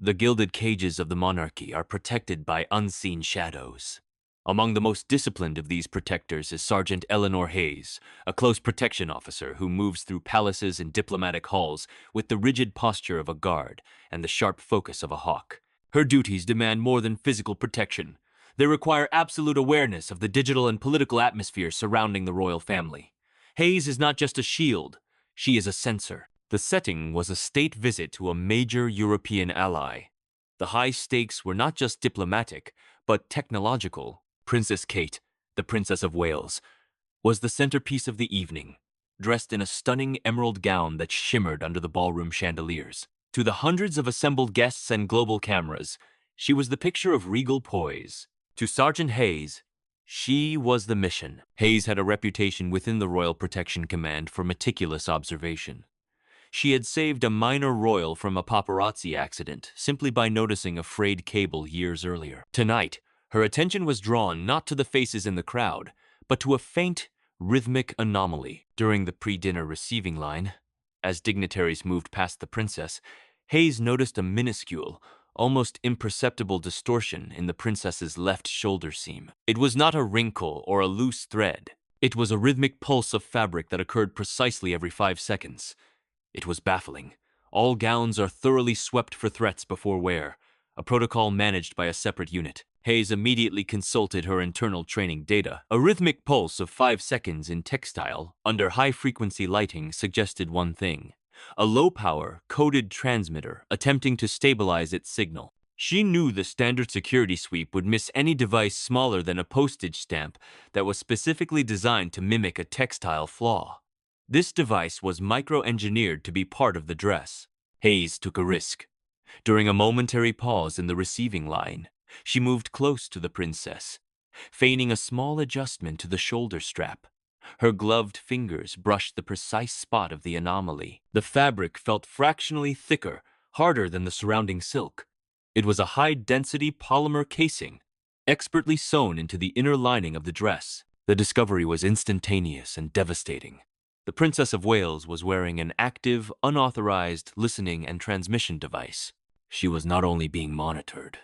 The gilded cages of the monarchy are protected by unseen shadows. Among the most disciplined of these protectors is Sergeant Eleanor Hayes, a close protection officer who moves through palaces and diplomatic halls with the rigid posture of a guard and the sharp focus of a hawk. Her duties demand more than physical protection. They require absolute awareness of the digital and political atmosphere surrounding the royal family. Hayes is not just a shield, she is a sensor. The setting was a state visit to a major European ally. The high stakes were not just diplomatic, but technological. Princess Kate, the Princess of Wales, was the centerpiece of the evening, dressed in a stunning emerald gown that shimmered under the ballroom chandeliers. To the hundreds of assembled guests and global cameras, she was the picture of regal poise. To Sergeant Hayes, she was the mission. Hayes had a reputation within the Royal Protection Command for meticulous observation. She had saved a minor royal from a paparazzi accident simply by noticing a frayed cable years earlier. Tonight, her attention was drawn not to the faces in the crowd, but to a faint, rhythmic anomaly. During the pre-dinner receiving line, as dignitaries moved past the princess, Hayes noticed a minuscule, almost imperceptible distortion in the princess's left shoulder seam. It was not a wrinkle or a loose thread. It was a rhythmic pulse of fabric that occurred precisely every 5 seconds. It was baffling. All gowns are thoroughly swept for threats before wear, a protocol managed by a separate unit. Hayes immediately consulted her internal training data. A rhythmic pulse of 5 seconds in textile, under high-frequency lighting, suggested one thing: a low-power, coded transmitter attempting to stabilize its signal. She knew the standard security sweep would miss any device smaller than a postage stamp that was specifically designed to mimic a textile flaw. This device was micro-engineered to be part of the dress. Hayes took a risk. During a momentary pause in the receiving line, she moved close to the princess, feigning a small adjustment to the shoulder strap. Her gloved fingers brushed the precise spot of the anomaly. The fabric felt fractionally thicker, harder than the surrounding silk. It was a high-density polymer casing, expertly sewn into the inner lining of the dress. The discovery was instantaneous and devastating. The Princess of Wales was wearing an active, unauthorized listening and transmission device. She was not only being monitored.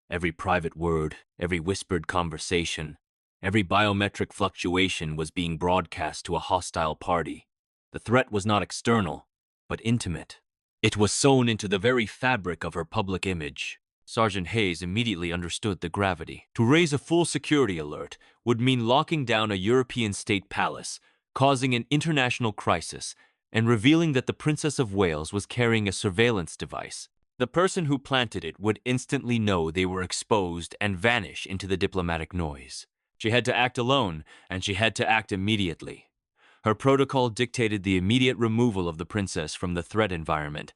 Every private word, every whispered conversation, every biometric fluctuation was being broadcast to a hostile party. The threat was not external, but intimate. It was sewn into the very fabric of her public image. Sergeant Hayes immediately understood the gravity. To raise a full security alert would mean locking down a European state palace, causing an international crisis, and revealing that the Princess of Wales was carrying a surveillance device. The person who planted it would instantly know they were exposed and vanish into the diplomatic noise. She had to act alone, and she had to act immediately. Her protocol dictated the immediate removal of the princess from the threat environment,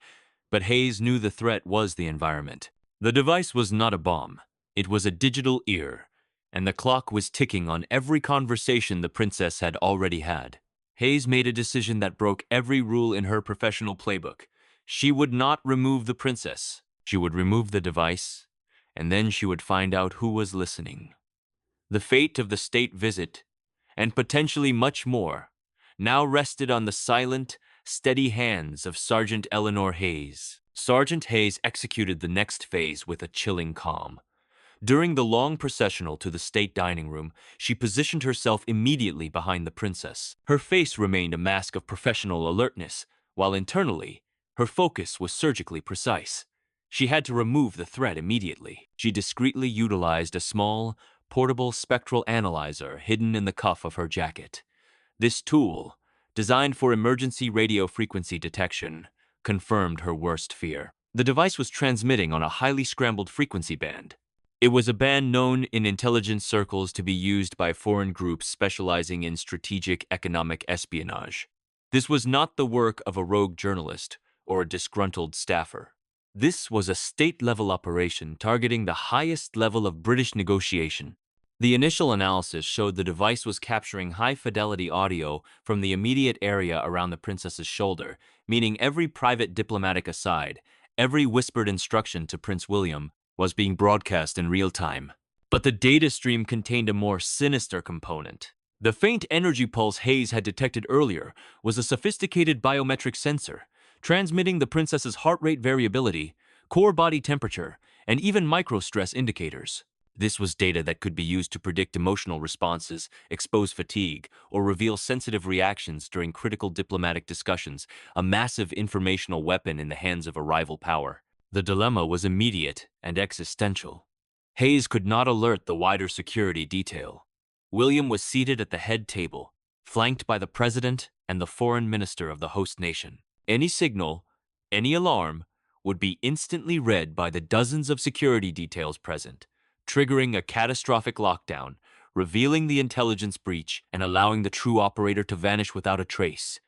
but Hayes knew the threat was the environment. The device was not a bomb. It was a digital ear, and the clock was ticking on every conversation the princess had already had. Hayes made a decision that broke every rule in her professional playbook. She would not remove the princess. She would remove the device, and then she would find out who was listening. The fate of the state visit, and potentially much more, now rested on the silent, steady hands of Sergeant Eleanor Hayes. Sergeant Hayes executed the next phase with a chilling calm. During the long processional to the state dining room, she positioned herself immediately behind the princess. Her face remained a mask of professional alertness, while internally, her focus was surgically precise. She had to remove the threat immediately. She discreetly utilized a small, portable spectral analyzer hidden in the cuff of her jacket. This tool, designed for emergency radio frequency detection, confirmed her worst fear. The device was transmitting on a highly scrambled frequency band. It was a band known in intelligence circles to be used by foreign groups specializing in strategic economic espionage. This was not the work of a rogue journalist or a disgruntled staffer. This was a state-level operation targeting the highest level of British negotiation. The initial analysis showed the device was capturing high-fidelity audio from the immediate area around the princess's shoulder, meaning every private diplomatic aside, every whispered instruction to Prince William, was being broadcast in real time. But the data stream contained a more sinister component. The faint energy pulse Hayes had detected earlier was a sophisticated biometric sensor, transmitting the princess's heart rate variability, core body temperature, and even microstress indicators. This was data that could be used to predict emotional responses, expose fatigue, or reveal sensitive reactions during critical diplomatic discussions, a massive informational weapon in the hands of a rival power. The dilemma was immediate and existential. Hayes could not alert the wider security detail. William was seated at the head table, flanked by the president and the foreign minister of the host nation. Any signal, any alarm, would be instantly read by the dozens of security details present, triggering a catastrophic lockdown, revealing the intelligence breach, and allowing the true operator to vanish without a trace.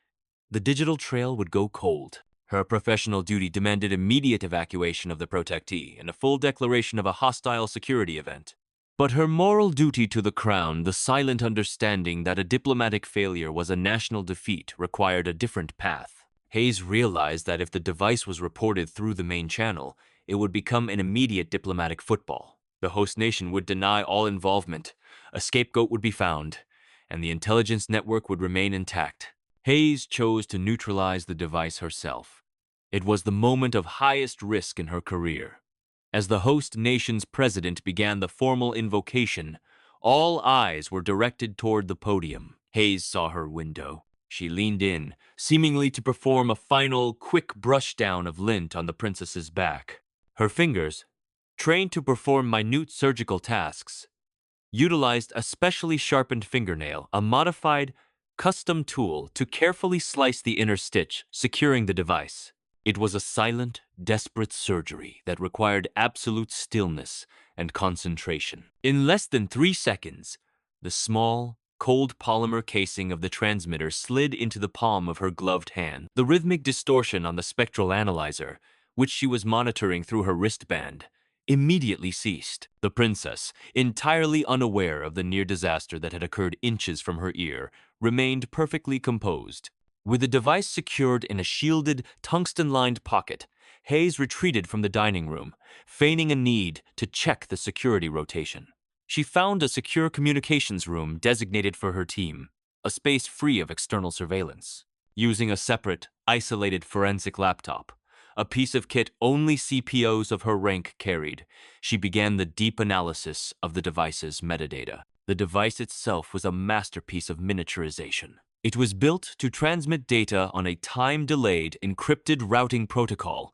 The digital trail would go cold. Her professional duty demanded immediate evacuation of the protectee and a full declaration of a hostile security event. But her moral duty to the crown, the silent understanding that a diplomatic failure was a national defeat, required a different path. Hayes realized that if the device was reported through the main channel, it would become an immediate diplomatic football. The host nation would deny all involvement, a scapegoat would be found, and the intelligence network would remain intact. Hayes chose to neutralize the device herself. It was the moment of highest risk in her career. As the host nation's president began the formal invocation, all eyes were directed toward the podium. Hayes saw her window. She leaned in, seemingly to perform a final, quick brushdown of lint on the princess's back. Her fingers, trained to perform minute surgical tasks, utilized a specially sharpened fingernail, a modified, custom tool to carefully slice the inner stitch, securing the device. It was a silent, desperate surgery that required absolute stillness and concentration. In less than 3 seconds, the small, cold polymer casing of the transmitter slid into the palm of her gloved hand. The rhythmic distortion on the spectral analyzer, which she was monitoring through her wristband, immediately ceased. The princess, entirely unaware of the near disaster that had occurred inches from her ear, remained perfectly composed. With the device secured in a shielded, tungsten-lined pocket, Hayes retreated from the dining room, feigning a need to check the security rotation. She found a secure communications room designated for her team, a space free of external surveillance. Using a separate, isolated forensic laptop, a piece of kit only CPOs of her rank carried, she began the deep analysis of the device's metadata. The device itself was a masterpiece of miniaturization. It was built to transmit data on a time-delayed, encrypted routing protocol,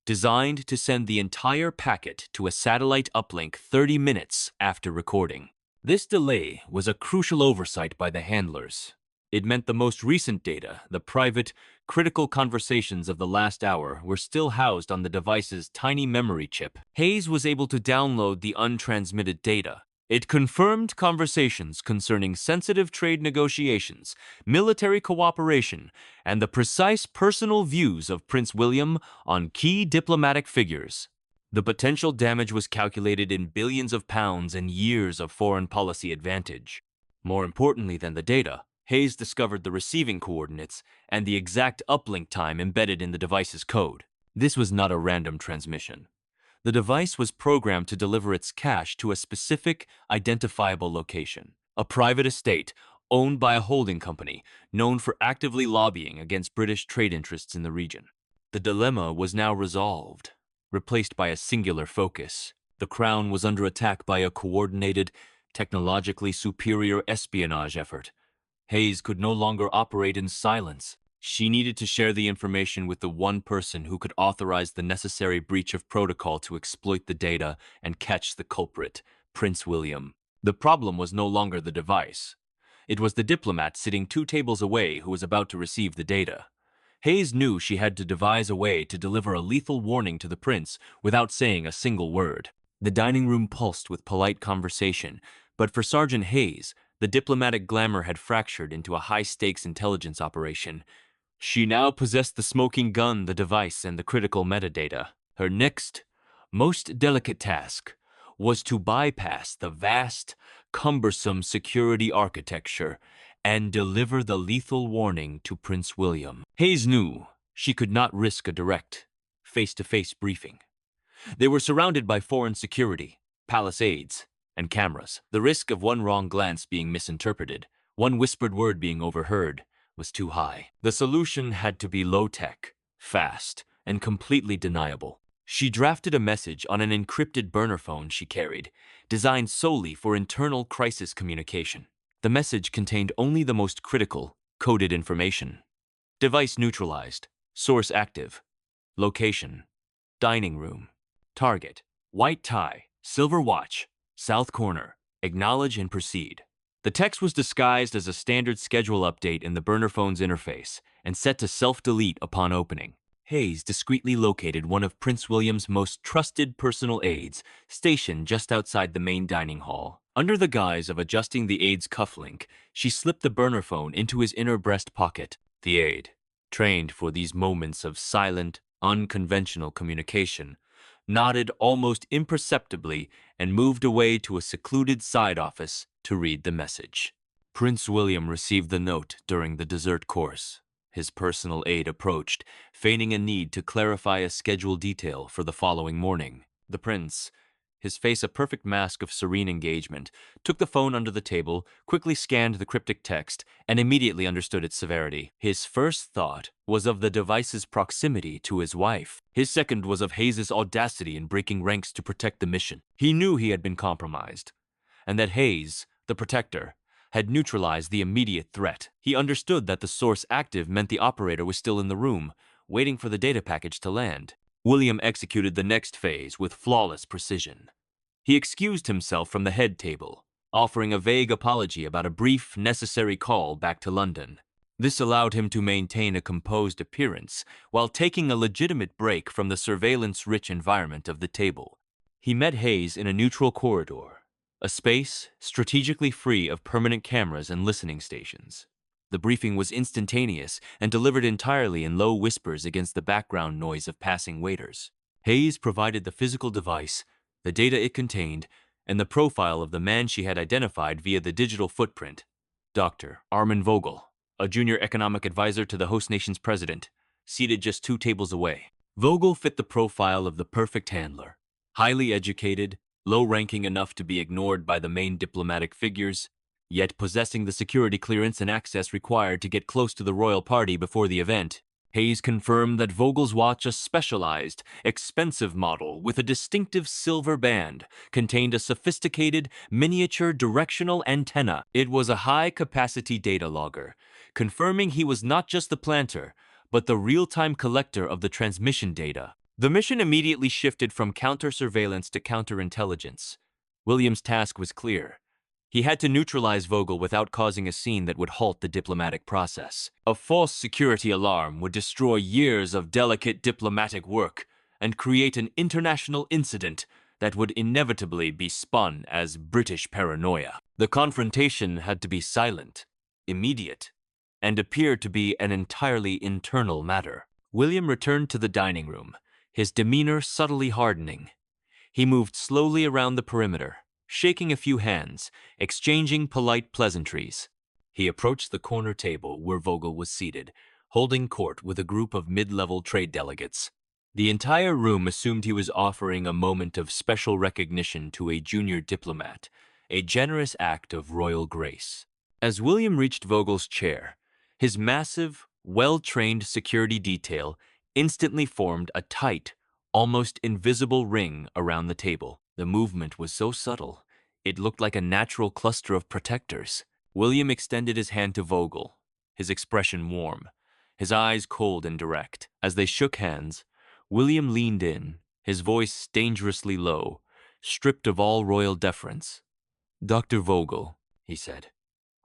designed to send the entire packet to a satellite uplink 30 minutes after recording. This delay was a crucial oversight by the handlers. It meant the most recent data, the private, critical conversations of the last hour, were still housed on the device's tiny memory chip. Hayes was able to download the untransmitted data. It confirmed conversations concerning sensitive trade negotiations, military cooperation, and the precise personal views of Prince William on key diplomatic figures. The potential damage was calculated in billions of pounds and years of foreign policy advantage. More importantly than the data, Hayes discovered the receiving coordinates and the exact uplink time embedded in the device's code. This was not a random transmission. The device was programmed to deliver its cache to a specific, identifiable location, a private estate owned by a holding company known for actively lobbying against British trade interests in the region. The dilemma was now resolved, replaced by a singular focus. The crown was under attack by a coordinated, technologically superior espionage effort. Hayes could no longer operate in silence. She needed to share the information with the one person who could authorize the necessary breach of protocol to exploit the data and catch the culprit, Prince William. The problem was no longer the device. It was the diplomat sitting 2 tables away who was about to receive the data. Hayes knew she had to devise a way to deliver a lethal warning to the prince without saying a single word. The dining room pulsed with polite conversation, but for Sergeant Hayes, the diplomatic glamour had fractured into a high-stakes intelligence operation. She now possessed the smoking gun, the device, and the critical metadata. Her next, most delicate task was to bypass the vast, cumbersome security architecture and deliver the lethal warning to Prince William. Hayes knew she could not risk a direct, face-to-face briefing. They were surrounded by foreign security, palace aides, and cameras. The risk of one wrong glance being misinterpreted, one whispered word being overheard, was too high. The solution had to be low-tech, fast, and completely deniable. She drafted a message on an encrypted burner phone she carried, designed solely for internal crisis communication. The message contained only the most critical, coded information. Device neutralized. Source active. Location: dining room. Target: white tie, silver watch, south corner. Acknowledge and proceed. The text was disguised as a standard schedule update in the burner phone's interface and set to self-delete upon opening. Hayes discreetly located one of Prince William's most trusted personal aides, stationed just outside the main dining hall. Under the guise of adjusting the aide's cufflink, she slipped the burner phone into his inner breast pocket. The aide, trained for these moments of silent, unconventional communication, nodded almost imperceptibly and moved away to a secluded side office to read the message. Prince William received the note during the dessert course. His personal aide approached, feigning a need to clarify a schedule detail for the following morning. The prince, his face a perfect mask of serene engagement, took the phone under the table, quickly scanned the cryptic text, and immediately understood its severity. His first thought was of the device's proximity to his wife. His second was of Hayes' audacity in breaking ranks to protect the mission. He knew he had been compromised, and that Hayes, the protector, had neutralized the immediate threat. He understood that the source active meant the operator was still in the room, waiting for the data package to land. William executed the next phase with flawless precision. He excused himself from the head table, offering a vague apology about a brief, necessary call back to London. This allowed him to maintain a composed appearance while taking a legitimate break from the surveillance-rich environment of the table. He met Hayes in a neutral corridor, a space strategically free of permanent cameras and listening stations. The briefing was instantaneous and delivered entirely in low whispers against the background noise of passing waiters. Hayes provided the physical device, the data it contained, and the profile of the man she had identified via the digital footprint. Dr. Armin Vogel, a junior economic advisor to the host nation's president, seated just 2 tables away. Vogel fit the profile of the perfect handler. Highly educated, low-ranking enough to be ignored by the main diplomatic figures, yet possessing the security clearance and access required to get close to the royal party before the event. Hayes confirmed that Vogel's watch, a specialized, expensive model with a distinctive silver band, contained a sophisticated, miniature directional antenna. It was a high-capacity data logger, confirming he was not just the planter, but the real-time collector of the transmission data. The mission immediately shifted from counter-surveillance to counterintelligence. William's task was clear. He had to neutralize Vogel without causing a scene that would halt the diplomatic process. A false security alarm would destroy years of delicate diplomatic work and create an international incident that would inevitably be spun as British paranoia. The confrontation had to be silent, immediate, and appear to be an entirely internal matter. William returned to the dining room, his demeanor subtly hardening. He moved slowly around the perimeter, shaking a few hands, exchanging polite pleasantries. He approached the corner table where Vogel was seated, holding court with a group of mid-level trade delegates. The entire room assumed he was offering a moment of special recognition to a junior diplomat, a generous act of royal grace. As William reached Vogel's chair, his massive, well-trained security detail instantly formed a tight, almost invisible ring around the table. The movement was so subtle, it looked like a natural cluster of protectors. William extended his hand to Vogel, his expression warm, his eyes cold and direct. As they shook hands, William leaned in, his voice dangerously low, stripped of all royal deference. "Dr. Vogel," he said,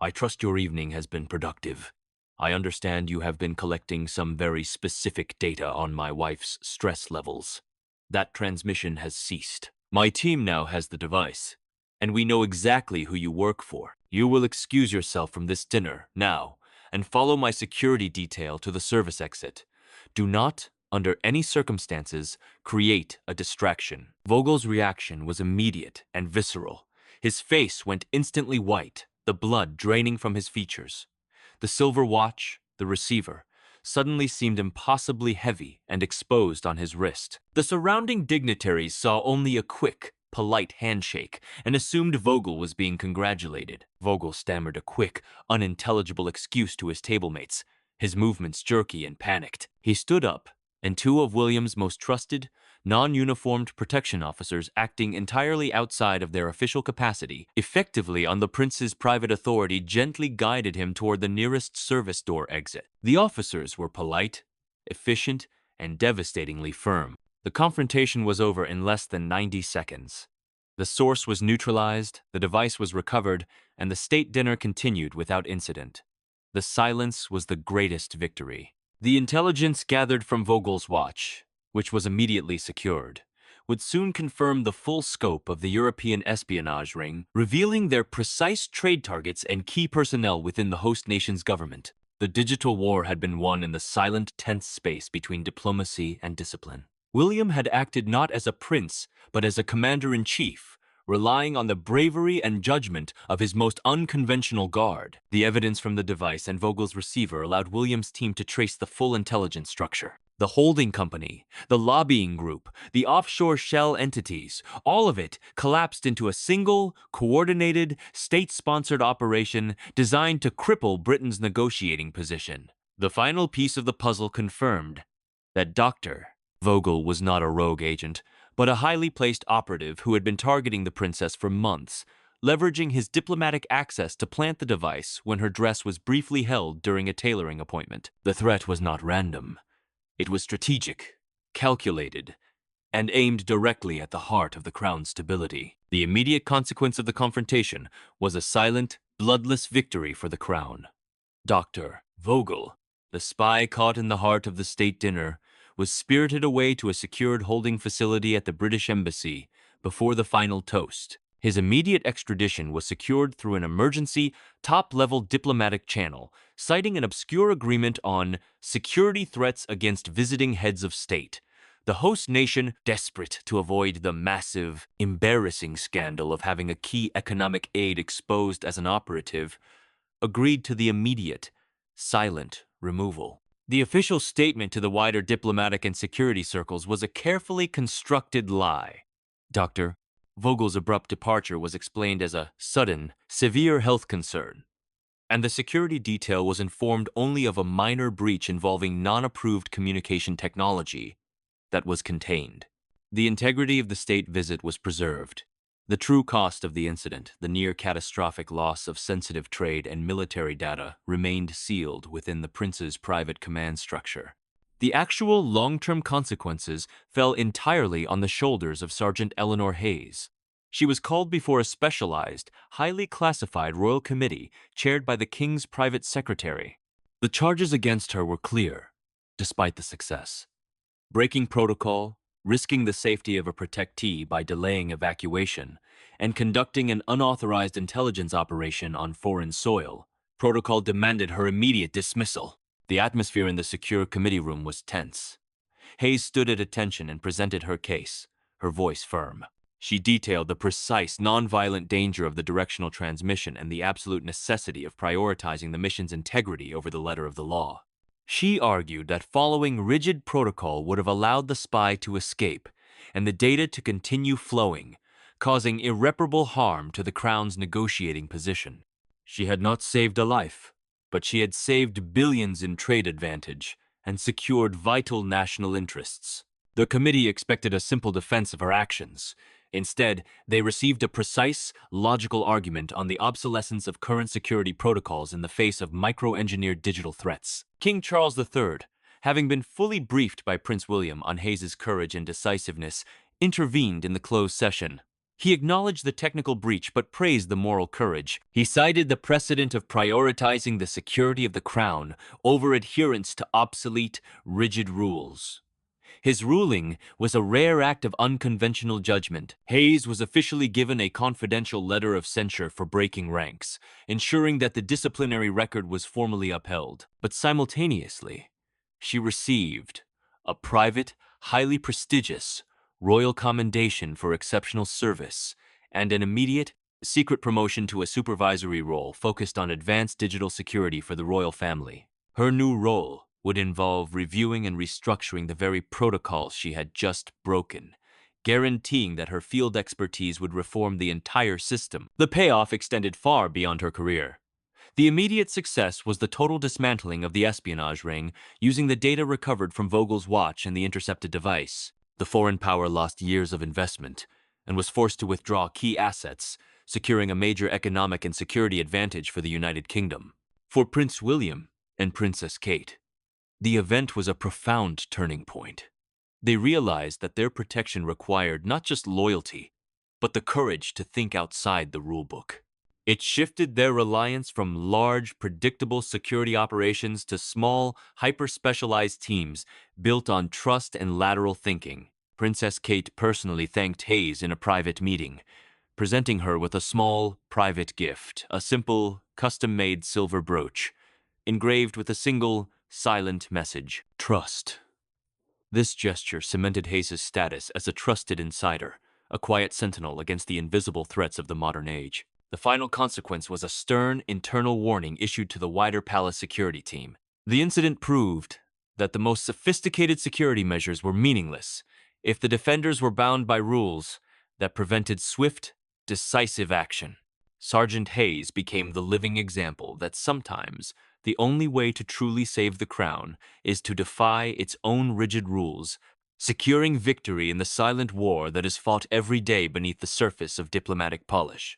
"I trust your evening has been productive. I understand you have been collecting some very specific data on my wife's stress levels. That transmission has ceased. My team now has the device, and we know exactly who you work for. You will excuse yourself from this dinner now and follow my security detail to the service exit. Do not, under any circumstances, create a distraction." Vogel's reaction was immediate and visceral. His face went instantly white, the blood draining from his features. The silver watch, the receiver, suddenly seemed impossibly heavy and exposed on his wrist. The surrounding dignitaries saw only a quick, polite handshake and assumed Vogel was being congratulated. Vogel stammered a quick, unintelligible excuse to his tablemates, his movements jerky and panicked. He stood up, and 2 of William's most trusted, non-uniformed protection officers acting entirely outside of their official capacity, effectively on the prince's private authority, gently guided him toward the nearest service door exit. The officers were polite, efficient, and devastatingly firm. The confrontation was over in less than 90 seconds. The source was neutralized, the device was recovered, and the state dinner continued without incident. The silence was the greatest victory. The intelligence gathered from Vogel's watch, which was immediately secured, would soon confirm the full scope of the European espionage ring, revealing their precise trade targets and key personnel within the host nation's government. The digital war had been won in the silent, tense space between diplomacy and discipline. William had acted not as a prince, but as a commander-in-chief, relying on the bravery and judgment of his most unconventional guard. The evidence from the device and Vogel's receiver allowed William's team to trace the full intelligence structure. The holding company, the lobbying group, the offshore shell entities, all of it collapsed into a single, coordinated, state-sponsored operation designed to cripple Britain's negotiating position. The final piece of the puzzle confirmed that Dr. Vogel was not a rogue agent, but a highly placed operative who had been targeting the princess for months, leveraging his diplomatic access to plant the device when her dress was briefly held during a tailoring appointment. The threat was not random. It was strategic, calculated, and aimed directly at the heart of the crown's stability. The immediate consequence of the confrontation was a silent, bloodless victory for the crown. Dr. Vogel, the spy caught in the heart of the state dinner, was spirited away to a secured holding facility at the British Embassy before the final toast. His immediate extradition was secured through an emergency, top-level diplomatic channel, citing an obscure agreement on security threats against visiting heads of state. The host nation, desperate to avoid the massive, embarrassing scandal of having a key economic aid exposed as an operative, agreed to the immediate, silent removal. The official statement to the wider diplomatic and security circles was a carefully constructed lie. Dr. Vogel's abrupt departure was explained as a sudden, severe health concern, and the security detail was informed only of a minor breach involving non-approved communication technology that was contained. The integrity of the state visit was preserved. The true cost of the incident, the near-catastrophic loss of sensitive trade and military data, remained sealed within the prince's private command structure. The actual long-term consequences fell entirely on the shoulders of Sergeant Eleanor Hayes. She was called before a specialized, highly classified royal committee chaired by the king's private secretary. The charges against her were clear, despite the success. Breaking protocol, risking the safety of a protectee by delaying evacuation, and conducting an unauthorized intelligence operation on foreign soil. Protocol demanded her immediate dismissal. The atmosphere in the secure committee room was tense. Hayes stood at attention and presented her case, her voice firm. She detailed the precise, non-violent danger of the directional transmission and the absolute necessity of prioritizing the mission's integrity over the letter of the law. She argued that following rigid protocol would have allowed the spy to escape and the data to continue flowing, causing irreparable harm to the crown's negotiating position. She had not saved a life, but she had saved billions in trade advantage and secured vital national interests. The committee expected a simple defense of her actions. Instead, they received a precise, logical argument on the obsolescence of current security protocols in the face of micro-engineered digital threats. King Charles III, having been fully briefed by Prince William on Hayes's courage and decisiveness, intervened in the closed session. He acknowledged the technical breach but praised the moral courage. He cited the precedent of prioritizing the security of the crown over adherence to obsolete, rigid rules. His ruling was a rare act of unconventional judgment. Hayes was officially given a confidential letter of censure for breaking ranks, ensuring that the disciplinary record was formally upheld. But simultaneously, she received a private, highly prestigious royal commendation for exceptional service and an immediate, secret promotion to a supervisory role focused on advanced digital security for the royal family. Her new role would involve reviewing and restructuring the very protocols she had just broken, guaranteeing that her field expertise would reform the entire system. The payoff extended far beyond her career. The immediate success was the total dismantling of the espionage ring using the data recovered from Vogel's watch and the intercepted device. The foreign power lost years of investment and was forced to withdraw key assets, securing a major economic and security advantage for the United Kingdom. For Prince William and Princess Kate, the event was a profound turning point. They realized that their protection required not just loyalty, but the courage to think outside the rulebook. It shifted their reliance from large, predictable security operations to small, hyper-specialized teams built on trust and lateral thinking. Princess Kate personally thanked Hayes in a private meeting, presenting her with a small, private gift, a simple, custom-made silver brooch, engraved with a single, silent message: trust. This gesture cemented Hayes' status as a trusted insider, a quiet sentinel against the invisible threats of the modern age. The final consequence was a stern, internal warning issued to the wider palace security team. The incident proved that the most sophisticated security measures were meaningless if the defenders were bound by rules that prevented swift, decisive action. Sergeant Hayes became the living example that sometimes the only way to truly save the crown is to defy its own rigid rules, securing victory in the silent war that is fought every day beneath the surface of diplomatic polish.